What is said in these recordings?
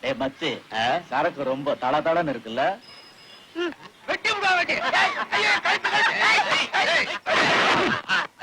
ஏ மச்சி, சரக்கு ரொம்ப தளதளன்னு இருக்குல்ல? வெட்டி விடா வெட்டி. ஐயோ கழுத்து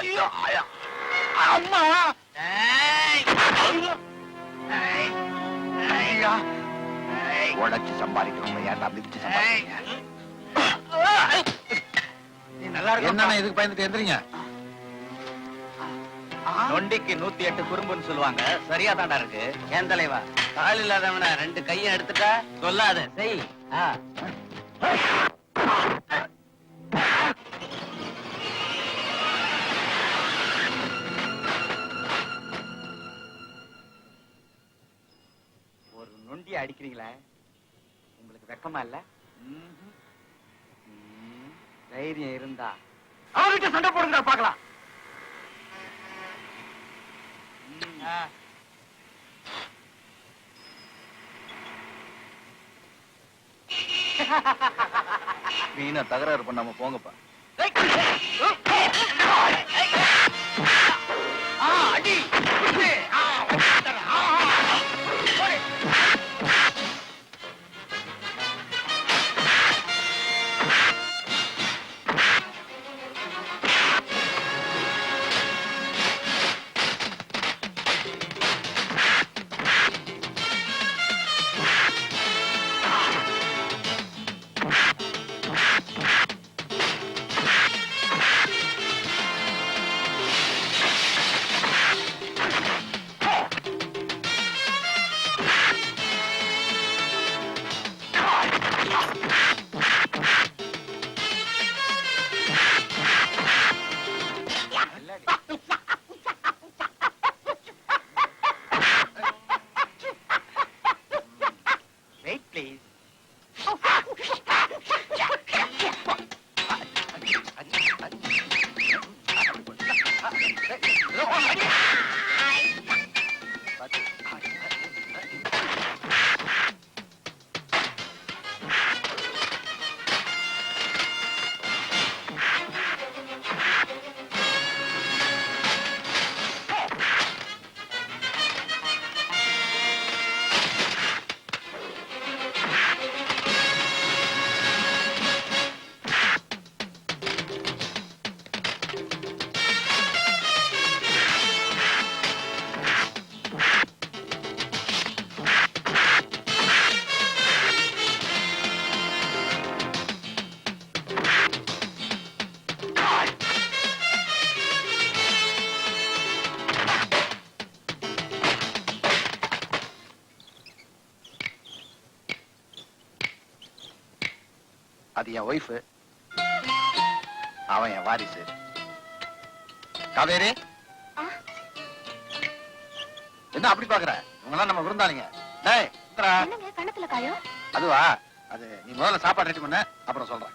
ஐயோ அம்மா. உடச்சு சம்பாதிக்கிறோம். ஏன்டா மிதிச்சு சம்பாதிக்கிறீங்க? நீ நல்லா இருக்க. என்னன்னா இதுக்கு பயந்துட்டு எந்திரிங்க. நொண்டிக்கு 108 குறும்புன்னு சொல்லுவாங்க. சரியா தாண்டா இருக்கு. ஏன் தலைவா, கால் இல்லாதவன 2 கையும் எடுத்துட்டா சொல்லாத செய். ஒரு நொண்டிய அடிக்கிறீங்களா? உங்களுக்கு வெக்கமா இல்ல? தைரியம் இருந்தா அவர்கிட்ட சண்டை போடுங்க பாக்கலாம். வீணா தகராறு பண்ணாம போங்கப்பா. அடி அது என் ஒய்ஃப், அவன் என் வாரிசு. காவேரி, என்ன அப்படி பாக்குற? இவங்கெல்லாம் நம்ம விருந்தாளிங்க. டேய் கணத்துல காயம். அதுவா, அது நீ முதல்ல சாப்பாடு ரெடி பண்ண, அப்புறம் சொல்றேன்.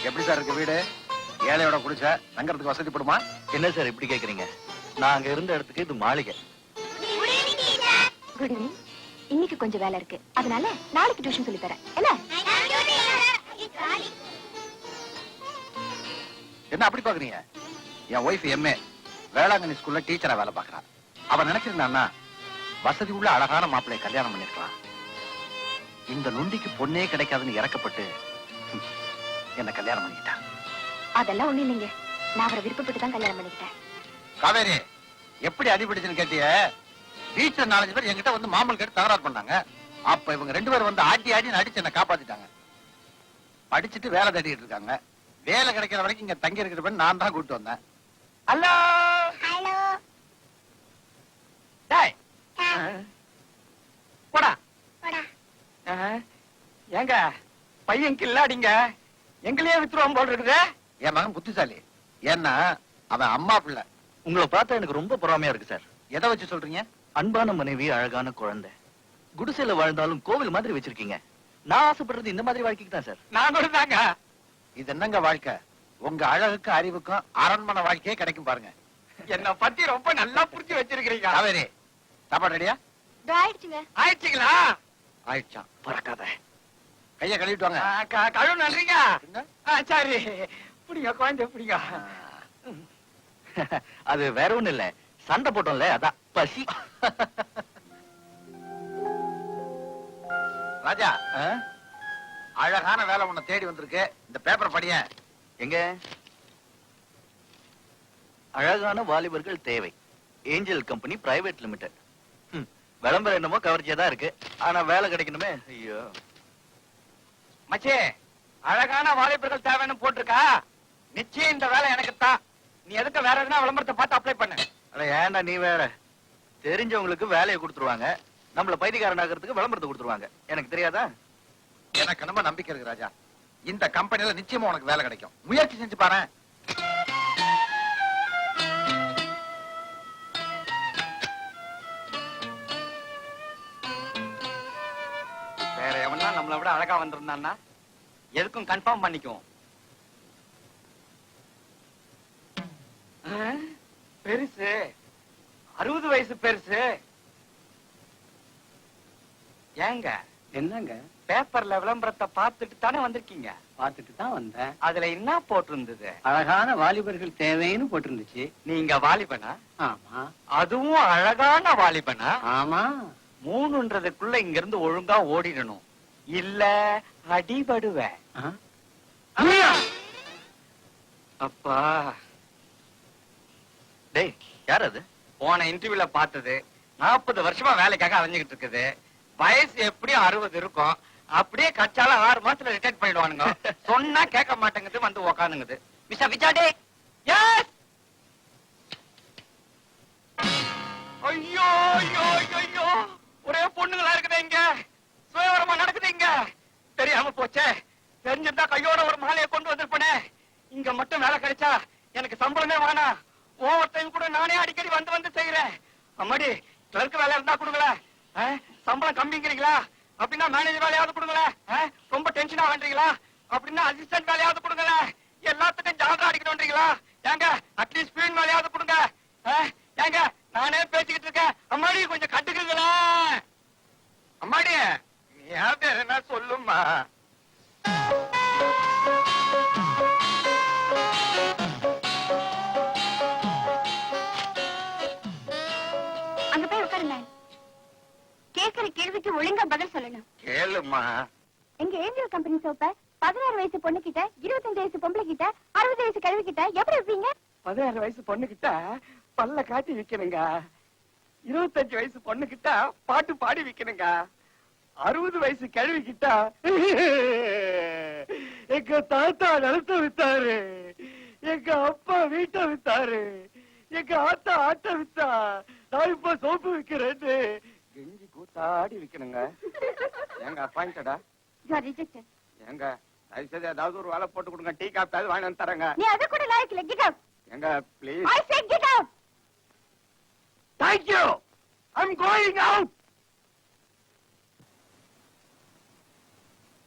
எப்படி சார் இருக்கு வீடு? ஏழையோட குடிச்ச தங்கறதுக்கு வசதிப்படுமா? என்ன சார் இப்படி கேக்குறீங்க? நான் அங்க இருந்த இடத்துக்கு இது மாளிகை. Good evening. இன்னைக்கு கொஞ்சம் வேலை இருக்கு, அதனால நாளைக்கு டியூஷன் சொல்லி தரேன். என்ன அப்படி பாக்குறீங்க? என் ஒய்ஃப் எம்ஏ வேளாங்கண்ணி ஸ்கூல்ல டீச்சரா வேலை பாக்குறான். அவன் நினைச்சிருந்தான்னா வசதி உள்ள அழகான மாப்பிள்ளை கல்யாணம் பண்ணிருக்கலாம். இந்த நொண்டிக்கு பொண்ணே கிடைக்காதுன்னு இறக்கப்பட்டு என்ன கல்யாணம் பண்ணிக்கிட்டான். அதெல்லாம் ஒண்ணு இல்லைங்க, நான் அவரை விருப்பப்பட்டு தான் கல்யாணம் பண்ணிக்கிட்டேன். காவேரி, எப்படி அடிபடுச்சுன்னு கேட்டிய? வீட்டுல 4 பேர் என்கிட்ட வந்து மாமல் கேட்டு தகராறு பண்ணாங்க. அப்ப இவங்க 2 பேரும் வந்து ஆட்டி ஆட்டி அடிச்சு என்ன காப்பாத்திட்டாங்க. படிச்சுட்டு வேலை தேடிட்டு இருக்காங்க. வேலை கிடைக்கிற வரைக்கும் இங்க தங்கி இருக்கிற பெண் நான் தான் கூட்டு வந்தேன். Hello hello. டேய் போடா போடா. ஏங்க பையன் கில்லாடிங்க எங்களையே வித்துருவான் போல் இருக்குது. என் மகன் புத்திசாலி. ஏன்னா அவன் அம்மா பிள்ளை. உங்களை பார்த்தா எனக்கு ரொம்ப பொறாமையா இருக்கு சார். எதை வச்சு சொல்றீங்க? அன்பான மனைவி, அழகான குழந்தை, குடிசையில வாழ்ந்தாலும் கோவில் மாதிரி வச்சிருக்கீங்க. நான் ஆசைப்படுறது இந்த மாதிரி வாழ்க்கைக்கு தான் சார். நான் கூட தாங்க. இது என்னங்க வாழ்க்கை? உங்க அழகுக்கு அறிவுக்கும் அரண்மனை வாழ்க்கையே கிடைக்கும் பாருங்க. என்ன பத்தி ரொம்ப நல்லா புரிஞ்சு வச்சிருக்கீங்க. காவேரி, சாப்பாடு ரெடியா? ஆயிடுச்சுங்க. ஆயிடுச்சுங்களா? ஆயிடுச்சான். பறக்காத. கையை கழுவிட்டு வாங்க. கழுவு நன்றீங்க. சரி, பிடிங்க குழந்தை பிடிங்க. அது வேற ஒண்ணும் இல்ல, சண்டை போட்டோம்ல அதான் பசி. ராஜா, ஆ? அழகான வேலை உன்னை தேடி வந்திருக்கு. இந்த பேப்பர் படிய. எங்க? அழகான வாலிபர்கள் தேவை, ஏஞ்சல் கம்பெனி பிரைவேட் லிமிடெட். விளம்பரம் என்னமோ கவர்ச்சியா தான் இருக்கு, ஆனா வேலை கிடைக்கணுமே. ஐயோ மச்சி, அழகான வாலிபர்கள் தேவைன்னு போட்டிருக்கா. நிச்சயம் இந்த வேலை எனக்கு தான். நீ எதுக்கு வேற எதுனா விளம்பரத்தை பார்த்து அப்ளை பண்ணு. அட ஏன்டா நீ வேற, தெரிஞ்சவங்களுக்கு வேலையை கொடுத்துருவாங்க, நம்மள பைத்தியக்காரன் ஆகிறதுக்கு விளம்பரத்தை கொடுத்துருவாங்க. எனக்கு தெரியாதா? எனக்கு ரொம்ப நம்பிக்கை இருக்கு ராஜா. இந்த கம்பெனில நிச்சயமா உனக்கு வேலை கிடைக்கும். முயற்சி செஞ்சு பாரு. வேற எவனா நம்மளை விட அழகா வந்திருந்தான்னா எதுக்கும் கன்ஃபார்ம் பண்ணிக்குவோம். பெருசு 60 வயசு பெருசு. ஏங்க என்னங்க? பேப்பர்ல விளம்பரத்தை பார்த்துட்டு தானே வந்திருக்கீங்க? பார்த்துட்டு தான் வந்தேன். அதுல என்ன போட்டிருந்தது? அழகான வாலிபர்கள் தேவைன்னு போட்டிருந்துச்சு. நீங்க வாலிபனா? ஆமா. அதுவும் அழகான வாலிபனா? ஆமா. 3ன்றதுக்குள்ள இங்க இருந்து ஒழுங்கா ஓடிடணும், இல்ல அடிபடுவேன். ஆ? அப்பா, டேய் யார் அது? போன இன்டர்வியூல பார்த்தது. 40 வருஷமா வேலைக்காக அலைஞ்சுகிட்டு இருக்குது. வயசு எப்படியும் 60 இருக்கும். அப்படியே கச்சால 6 மாசத்துல ரிட்டையர் பண்ணிடுவானுங்க. சொன்னா கேட்க மாட்டேங்குது, வந்து உக்காந்துங்குது. மிஸ்டர் விசாடே. எஸ். ஐயோ ஐயோ ஐயோ, ஒரே பொண்ணுங்களா இருக்குது இங்க. சுயவரமா நடக்குது இங்க. தெரியாம போச்சே. தெரிஞ்சிருந்தா கையோட ஒரு மாலையை கொண்டு வந்திருப்பனே. இங்க மட்டும் வேலை கிடைச்சா எனக்கு சம்பளமே வேணாம். ஓவர் டைம் கூட நானே அடிக்கடி வந்து வந்து செய்யறேன். அம்மாடி, கிளர்க் வேலை இருந்தா கொடுங்களேன். சம்பளம் கம்மிங்கிறீங்களா? அப்படின்னா மேனேஜர் வேலையாவது கொடுங்களேன். ரொம்ப டென்ஷனா பண்றீங்களா? அப்படின்னா அசிஸ்டன்ட் வேலையாவது கொடுங்களேன். எல்லாத்துக்கும் ஜாலரா அடிக்கணும்ன்றீங்களா? ஏங்க அட்லீஸ்ட் ஸ்பீன் வேலையாவது கொடுங்க. ஏங்க நானே பேசிக்கிட்டு இருக்கேன். அம்மாடி கொஞ்சம் கட்டுக்குங்களேன். அம்மாடி, நீ யாரு என்ன சொல்லுமா? அங்க போய் உட்காருங்க. கேட்கிற கேள்விக்கு ஒழுங்கா பதில் சொல்லணும். கேளுமா. எங்க ஏஞ்சல் கம்பெனி சோப்ப 16 வயசு பொண்ணு கிட்ட, 25 வயசு பொம்பளை கிட்ட, 60 வயசு கழுவி கிட்ட எப்படி வைப்பீங்க? 16 வயசு பொண்ணு கிட்ட பல்ல காட்டி விக்கணுங்க. 25 வயசு பொண்ணு கிட்ட பாட்டு பாடி விக்கணுங்க. 60 வயசு கிழவி கிட்ட எங்க தாத்தா நிலத்தை வித்தாரு, எங்க அப்பா வீட்டை வித்தாரு, எங்க ஆத்தா ஆட்டை வித்தா, நான் இப்ப சோப்பு விக்கிறேன்னு கெஞ்சி கூத்தாடி விக்கணுங்க. எங்க அப்பாயிண்டடா? You are rejected. எங்க தயவு செய்து ஏதாவது ஒரு வேலை போட்டு கொடுங்க. டீ காப்பி வாங்கி வந்து தரேங்க. நீ அது கூட லாய்க்கு இல்ல. Get out. எங்க please. I said get out. Thank you. I'm going out.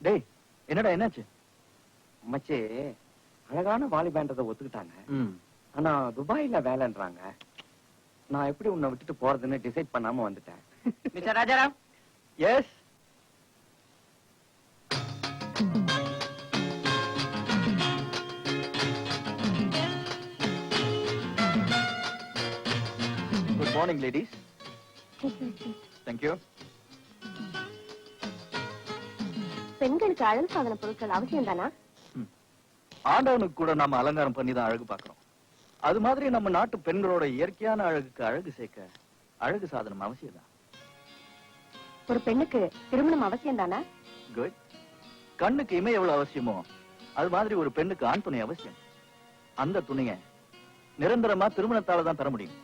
டேய் என்னடா என்னாச்சு? மச்சி, அழகான வாலிபேன்றதை ஒத்துக்கிட்டாங்க. ம். ஆனா துபாயில வேலைன்றாங்க. நான் எப்படி உன்னை விட்டுட்டு போறதுன்னு டிசைட் பண்ணாம வந்துட்டேன். Mister Rajaram. Yes. Good morning ladies. Thank you. பெண்களுக்கு அழகு சாதன பொருட்கள் அவசியம் தானா? ஆண்டவனுக்கு கூட நாம அலங்காரம் பண்ணி தான் அழகு பார்க்கிறோம். அது மாதிரி நம்ம நாட்டு பெண்களோட இயற்கையான அழகுக்கு அழகு சேர்க்க அழகு சாதனம் அவசியம் தான். ஒரு பெண்ணுக்கு திருமணம் அவசியம் தானா? குட். கண்ணுக்கு இமை எவ்வளவு அவசியமோ அது மாதிரி ஒரு பெண்ணுக்கு ஆண் துணை அவசியம். அந்த துணைய நிரந்தரமா திருமணத்தால தான் தர முடியும்.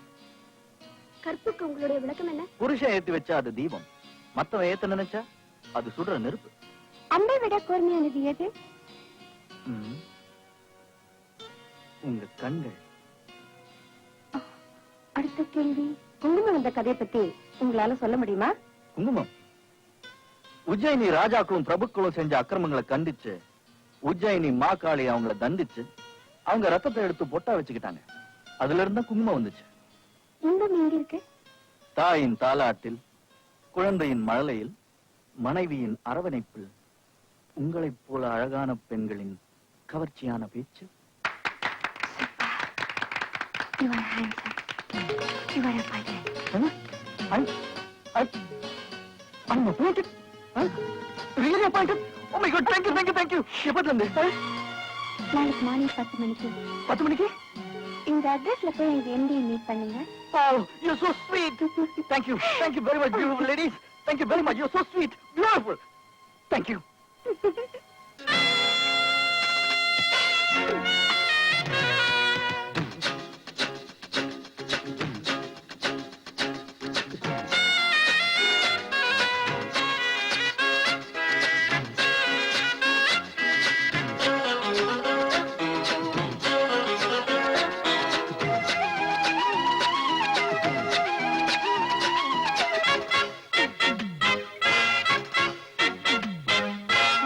கற்புக்கு உங்களுடைய விளக்கம் என்ன? புருஷன் ஏத்தி வச்சா அது தீபம், மத்தவன் ஏத்த நினைச்சா அது சுடுற நெருப்பு. அன்பை விட கூர்மையானது எது? ம். உங்க கண்கள். அடுத்த கேள்வி, குங்குமம் வந்த கதையை பத்தி உங்களால சொல்ல முடியுமா? குங்குமம் உஜ்ஜயினி ராஜாக்களும் பிரபுக்களும் செஞ்ச அக்கிரமங்களை கண்டிச்சு உஜ்ஜயினி மாகாளி அவங்கள தண்டிச்சு அவங்க ரத்தத்தை எடுத்து பொட்டா வச்சுக்கிட்டாங்க. அதுல இருந்தா குங்குமம் வந்துச்சு. இன்பம் எங்க இருக்கு? தாயின் தாலாட்டில், குழந்தையின் மழலையில், மனைவியின் அரவணைப்பில், உங்களைப் போல அழகான பெண்களின் கவர்ச்சியான பேச்சு. You are handsome. You are appointed. I'm appointed. Huh? Really appointed? Oh my God, thank you. எப்பத்துல இருந்து? நாளைக்கு மார்னிங் 10 மணிக்கு 10 மணிக்கு? இந்த அட்ரஸ்ல போய் எங்க எம்டி மீட் பண்ணுங்க. Oh, you're so sweet. Thank you very much, beautiful ladies. Thank you very much. You're so sweet, beautiful. Thank you.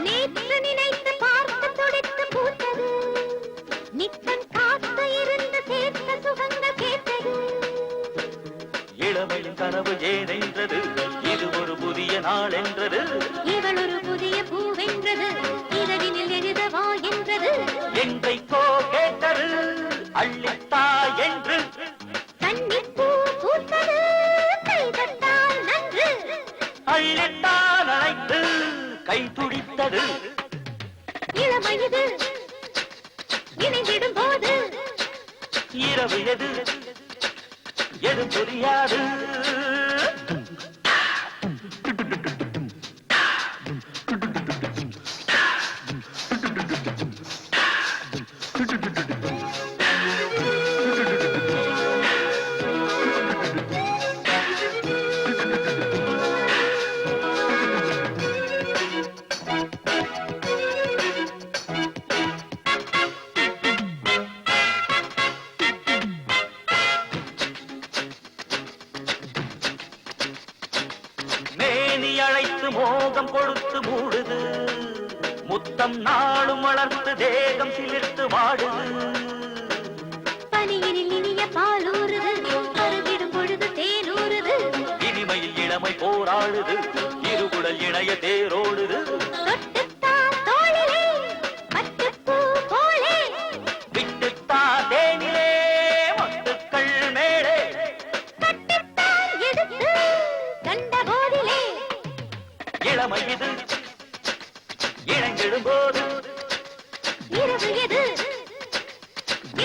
நேற்று நினைத்து பார்த்து துடித்து பூத்தது, நித்தம் காத்து இருந்து சேர்த்த சுகங்கள் கேட்டது. இளமையின் கனவு ஏதென்றது, இது ஒரு புதிய நாள் என்றது. இவள் ஒரு புதிய பூவென்றது, இரவினில் எழுதவா என்றது. எங்கைக்கோ கேட்டது, அள்ளித்தா என்று. கன்னிப்பூ பூத்தது, கைதட்டால் நன்று. அள்ளித்தா நனைத்து கை துடித்தது. இளமையது இணைந்திடும் போது இரவு எது எது புரியாது. மேனி அழைத்து மோகம் கொடுத்து மூடுது, முத்தம் நாளும் வளர்த்து தேகம் சிலிர்த்து வாடுது. பனியினில் இனிய பாலூறுது, பருகிடும் பொழுது தேனூறுது. இனிமையில் இளமை போராடுது, இருகுடல் இணைய தேரோடுது. தொட்டுத்தான் தோளிலே, பட்டுப்பூ போலே. விட்டுத்தா தேனிலே மத்துக்கள் மேலே. கட்டுத்தான் எடுத்து கண்ட போதிலே. இளமை இது இணைந்திடும் போது. இரவு எது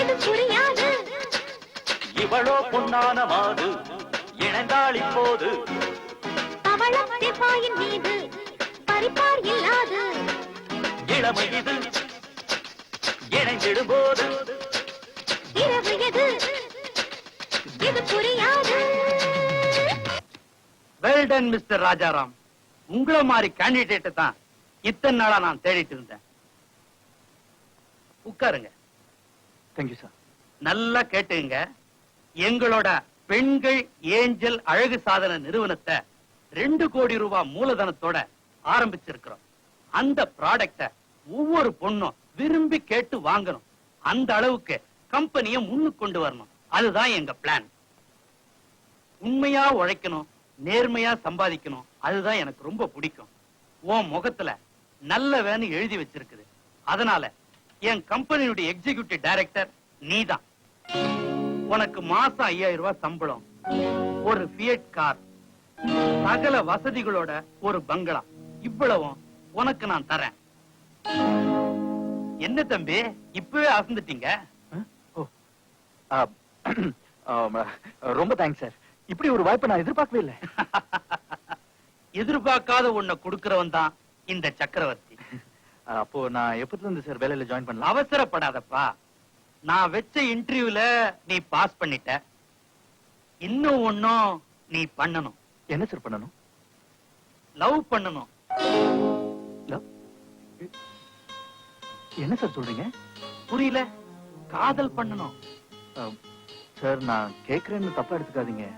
இது புரியாது. இவளோ பொன்னான மாது இணைந்தாள் இப்போது. பவளத்தின் பாயின் மீது பறிப்பார் இல்லாது. இளமை இது இணைந்திடும் போது. இரவு எது இது புரியாது. Well done mister Rajaram. உங்கள மாதிரி கேண்டிடேட் தான் இத்தனை நாளா நான் தேடிட்டு இருந்தேன். உட்காருங்க. Thank you sir. நல்லா கேட்டுங்க. எங்களோட பெண்கள் ஏஞ்சல் அழகு சாதன நிறுவனத்தை 2 கோடி ரூபாய் மூலதனத்தோட ஆரம்பிச்சிருக்கிறோம். அந்த ப்ராடக்ட ஒவ்வொரு பொண்ணும் விரும்பி கேட்டு வாங்கணும். அந்த அளவுக்கு கம்பெனியை முன்னுக்கு கொண்டு வரணும். அதுதான் எங்க பிளான். உண்மையா உழைக்கணும், நேர்மையா சம்பாதிக்கணும். அதுதான் எனக்கு ரொம்ப பிடிக்கும். உன் முகத்துல நல்ல வேன்னு எழுதி வச்சிருக்குது. அதனால என் கம்பெனியுடைய எக்ஸிகியூட்டிவ் டைரக்டர் நீதான். உனக்கு மாசம் 5000 ரூபாய் சம்பளம், ஒரு ஃபியட் கார், சகல வசதிகளோட ஒரு பங்களா, இவ்வளவும் உனக்கு நான் தரேன். என்ன தம்பி இப்பவே அசந்துட்டீங்க? ஓ, ரொம்ப தேங்க்ஸ் சார். இப்படி ஒரு வாய்ப்பை நான் எதிர்பார்க்கவே இல்லை. எதிர்பார்க்காத ஒன்ன கொடுக்கிறவன் தான் இந்த சக்கரவர்த்தி. அப்போ நான் எப்பத்துல இருந்து சார் வேலையில ஜாயின் பண்ணலாம்? அவசரப்படாதப்பா. நான் வச்ச இன்டர்வியூல நீ பாஸ் பண்ணிட்ட. இன்னும் ஒன்னும் நீ பண்ணணும். என்ன சார் பண்ணணும்? லவ் பண்ணணும். Love? என்ன சார் சொல்றீங்க? புரியல? காதல் பண்ணணும். சார் நான் கேக்குறேன்னு தப்பா எடுத்துக்காதீங்க.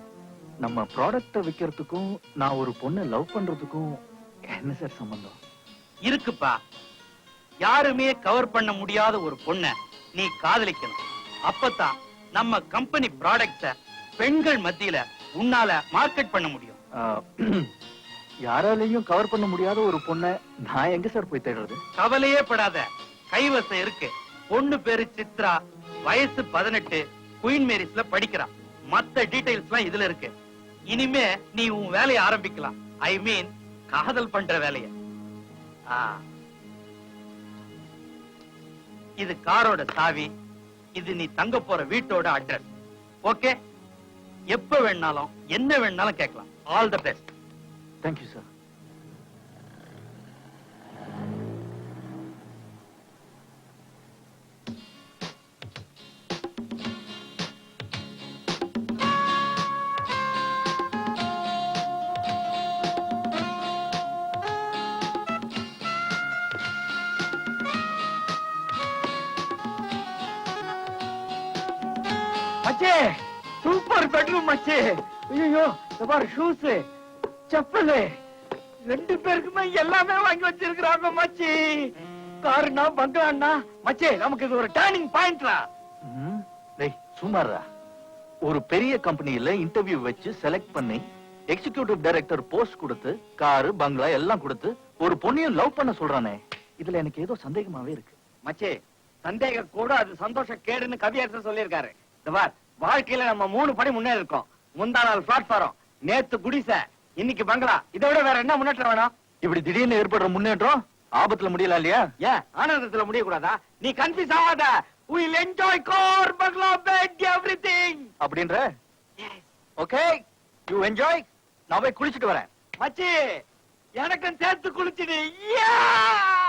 நம்ம ப்ராடக்ட விக்கிறதுக்கும் நான் ஒரு பொண்ணை லவ் பண்றதுக்கும் என்ன சார் சம்பந்தம்? இருக்குப்பா. யாருமே கவர் பண்ண முடியாத ஒரு பொண்ண நீ காதலிக்கணும். அப்பதான் நம்ம கம்பெனி ப்ராடக்ட பெண்கள் மத்தியில உன்னால மார்க்கெட் பண்ண முடியும். யாராலையும் கவர் பண்ண முடியாத ஒரு பொண்ணை நான் எங்க சார் போய் தேடுறது? கவலையே படாத, கைவசம் இருக்கு. பொண்ணு பேரு சித்ரா, வயசு 18, குயின் மேரிஸ்ல படிக்கிறான். மத்த டீடைல்ஸ் எல்லாம் இதுல இருக்கு. இனிமே நீ உன் வேலையை ஆரம்பிக்கலாம். ஐ மீன் காதல் பண்ற வேலைய. இது காரோட சாவி, இது நீ தங்க போற வீட்டோட அட்ரஸ். ஓகே, எப்ப வேணாலும் என்ன வேணாலும் கேட்கலாம். All the best. Thank you sir. மச்சே, சூப்பர் பெட்ரூம் மச்சே. ஐயோ, இந்த பாரு ஷூஸ், செப்பல், ரெண்டு பேருக்குமே எல்லாமே வாங்கி வச்சிருக்காங்க மச்சி. காருனா பங்களான்னா மச்சே, நமக்கு இது ஒரு டர்னிங் பாயிண்ட்ரா. டேய் சுமாரா, ஒரு பெரிய கம்பெனில இன்டர்வியூ வச்சு செலக்ட் பண்ணி எக்ஸிகியூட்டிவ் டைரக்டர் போஸ்ட் கொடுத்து காரு பங்களா எல்லாம் கொடுத்து ஒரு பொண்ணையும் லவ் பண்ண சொல்றானே, இதுல எனக்கு ஏதோ சந்தேகமாவே இருக்கு. மச்சே, சந்தேகம் கூட அது சந்தோஷ கேடுன்னு கவியரசர் சொல்லியிருக்காரு. இந்த பார், வாழ்க்கையில நம்ம 3 படி முன்னேறி இருக்கோம். முந்தா நாள் பிளாட்ஃபாரம், நேத்து குடிசை, இன்னைக்கு பங்களா. இதை விட வேற என்ன முன்னேற்றம் வேணும்? இப்படி திடீர்னு ஏற்படுற முன்னேற்றம் ஆபத்துல முடியல இல்லையா? ஏன் ஆனந்தத்துல முடியக்கூடாதா? நீ கன்ஃபியூஸ் ஆகாத. We'll enjoy car, bungalow, bed, everything. அப்படின்ற? Okay, you enjoy. நான் போய் குளிச்சிட்டு வரேன். மச்சி, எனக்கும் சேர்த்து குளிச்சுடு. Yeah!